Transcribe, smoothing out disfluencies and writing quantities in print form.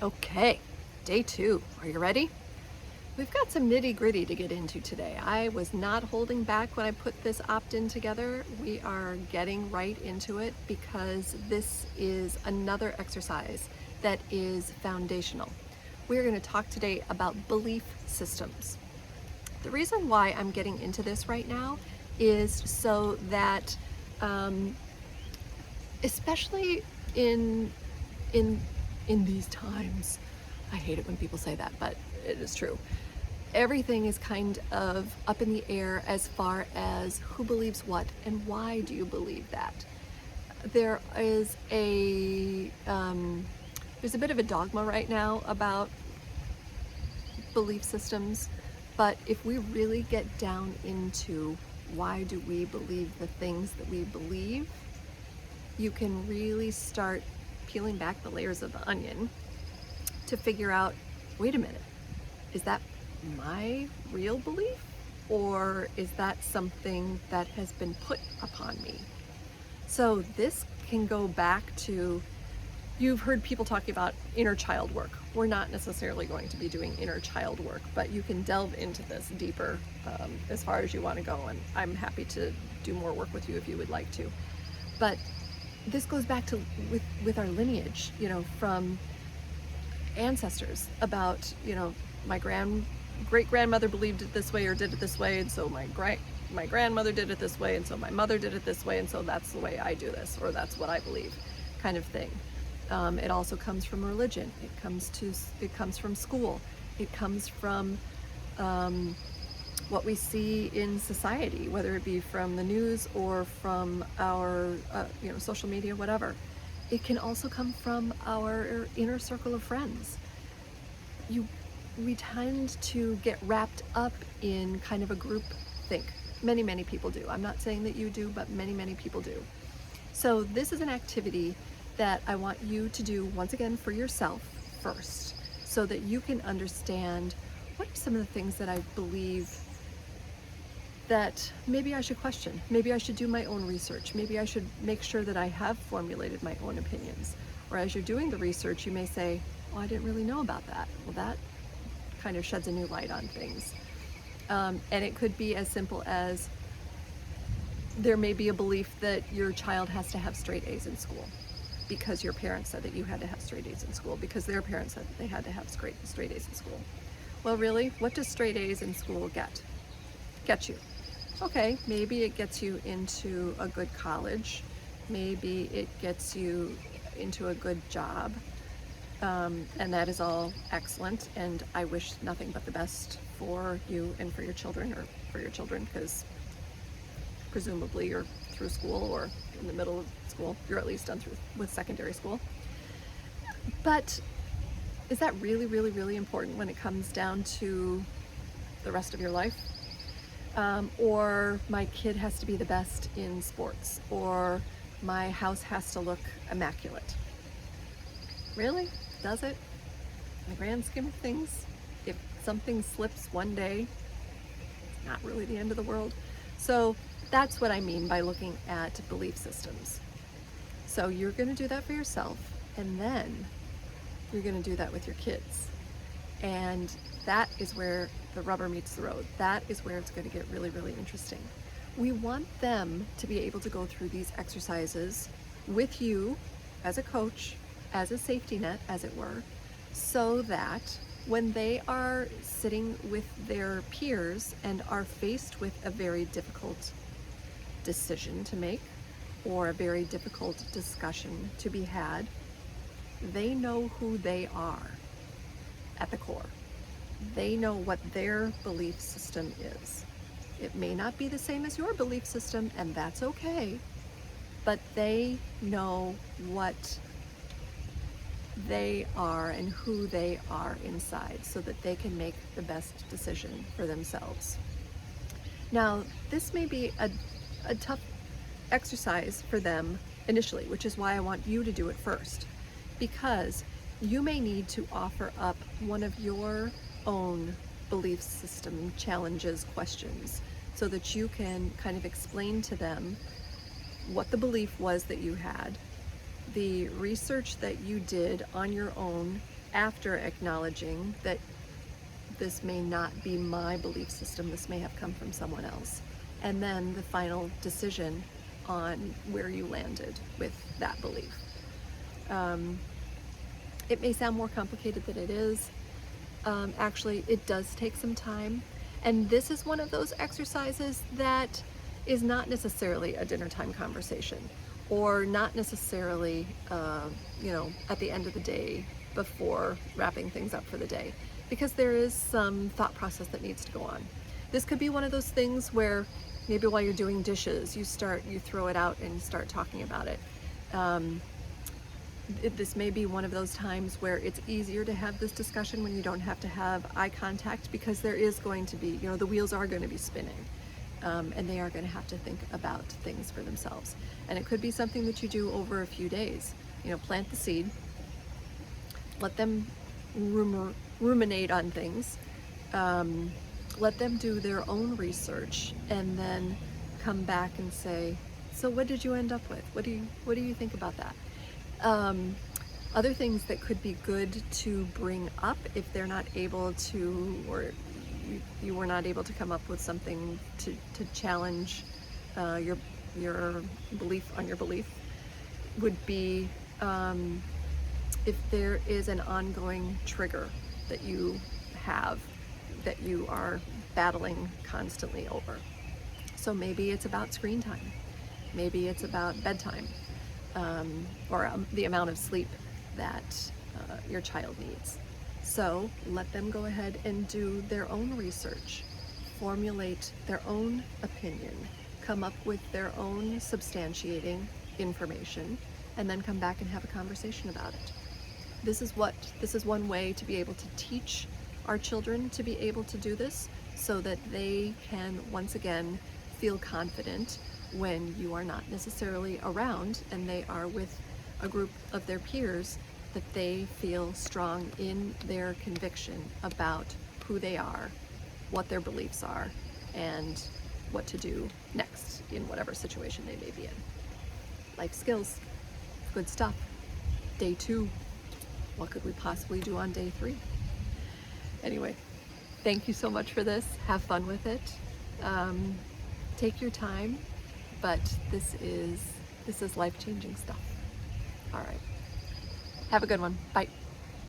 Okay, day 2. Are you ready? We've got some nitty-gritty to get into today. I was not holding back when I put this opt-in together. We are getting right into it because this is another exercise that is foundational. We're going to talk today about belief systems. The reason why I'm getting into this right now is so that, especially in in in these times, I hate it when people say that, but it is true. Everything is kind of up in the air as far as who believes what and why do you believe that. There is there's a bit of a dogma right now about belief systems, but if we really get down into why do we believe the things that we believe, you can really start peeling back the layers of the onion to figure out, wait a minute, is that my real belief? Or is that something that has been put upon me? So this can go back to, you've heard people talking about inner child work. We're not necessarily going to be doing inner child work, but you can delve into this deeper as far as you want to go. And I'm happy to do more work with you if you would like to. But this goes back to with our lineage, from ancestors about, my great grandmother believed it this way or did it this way, and so my grandmother did it this way, and so my mother did it this way, and so that's the way I do this, or that's what I believe, kind of thing. It also comes from religion. It comes from school. It comes from what we see in society, whether it be from the news or from our social media, whatever. It can also come from our inner circle of friends. We tend to get wrapped up in kind of a group think. Many people do. I'm not saying that you do, but many people do. So this is an activity that I want you to do once again for yourself first, so that you can understand what are some of the things that I believe that maybe I should question. Maybe I should do my own research. Maybe I should make sure that I have formulated my own opinions. Or as you're doing the research, you may say, oh, I didn't really know about that. Well, that kind of sheds a new light on things. And it could be as simple as there may be a belief that your child has to have straight A's in school because your parents said that you had to have straight A's in school, because their parents said that they had to have straight A's in school. Well, really, what does straight A's in school get you? Okay, maybe it gets you into a good college. Maybe it gets you into a good job. And that is all excellent, and I wish nothing but the best for you and for your children, or for your children, because presumably you're through school or in the middle of school. You're at least done through with secondary school. But is that really important when it comes down to the rest of your life? Or my kid has to be the best in sports, or my house has to look immaculate. Really? Does it? In the grand scheme of things, if something slips one day, it's not really the end of the world. So that's what I mean by looking at belief systems. So you're going to do that for yourself, and then you're going to do that with your kids. And that is where the rubber meets the road. That is where it's going to get really interesting. We want them to be able to go through these exercises with you as a coach, as a safety net, as it were, so that when they are sitting with their peers and are faced with a very difficult decision to make, or a very difficult discussion to be had, they know who they are at the core. They know what their belief system is. It may not be the same as your belief system, and that's okay, but they know what they are and who they are inside, so that they can make the best decision for themselves. Now, this may be a tough exercise for them initially, which is why I want you to do it first, because you may need to offer up one of your own belief system challenges, questions, so that you can kind of explain to them what the belief was that you had, the research that you did on your own after acknowledging that this may not be my belief system, this may have come from someone else. And then the final decision on where you landed with that belief. It may sound more complicated than it is. Actually, it does take some time. And this is one of those exercises that is not necessarily a dinner time conversation, or not necessarily, at the end of the day before wrapping things up for the day, because there is some thought process that needs to go on. This could be one of those things where maybe while you're doing dishes, you throw it out and start talking about it. This may be one of those times where it's easier to have this discussion when you don't have to have eye contact, because there is going to be, the wheels are going to be spinning, and they are going to have to think about things for themselves. And it could be something that you do over a few days. Plant the seed, let them ruminate on things, let them do their own research, and then come back and say, so what did you end up with? What do you think about that? Other things that could be good to bring up if they're not able to, or you were not able to come up with something to challenge your belief on your belief, would be if there is an ongoing trigger that you have, that you are battling constantly over. So maybe it's about screen time, maybe it's about bedtime, or the amount of sleep that your child needs. So let them go ahead and do their own research, formulate their own opinion, come up with their own substantiating information, and then come back and have a conversation about it. This is one way to be able to teach our children to be able to do this, so that they can once again feel confident when you are not necessarily around and they are with a group of their peers, that they feel strong in their conviction about who they are, what their beliefs are, and what to do next in whatever situation they may be in. Life skills, good stuff. Day 2, what could we possibly do on day 3? Anyway, thank you so much for this. Have fun with it. Take your time, but this is life-changing stuff. All right. Have a good one. Bye.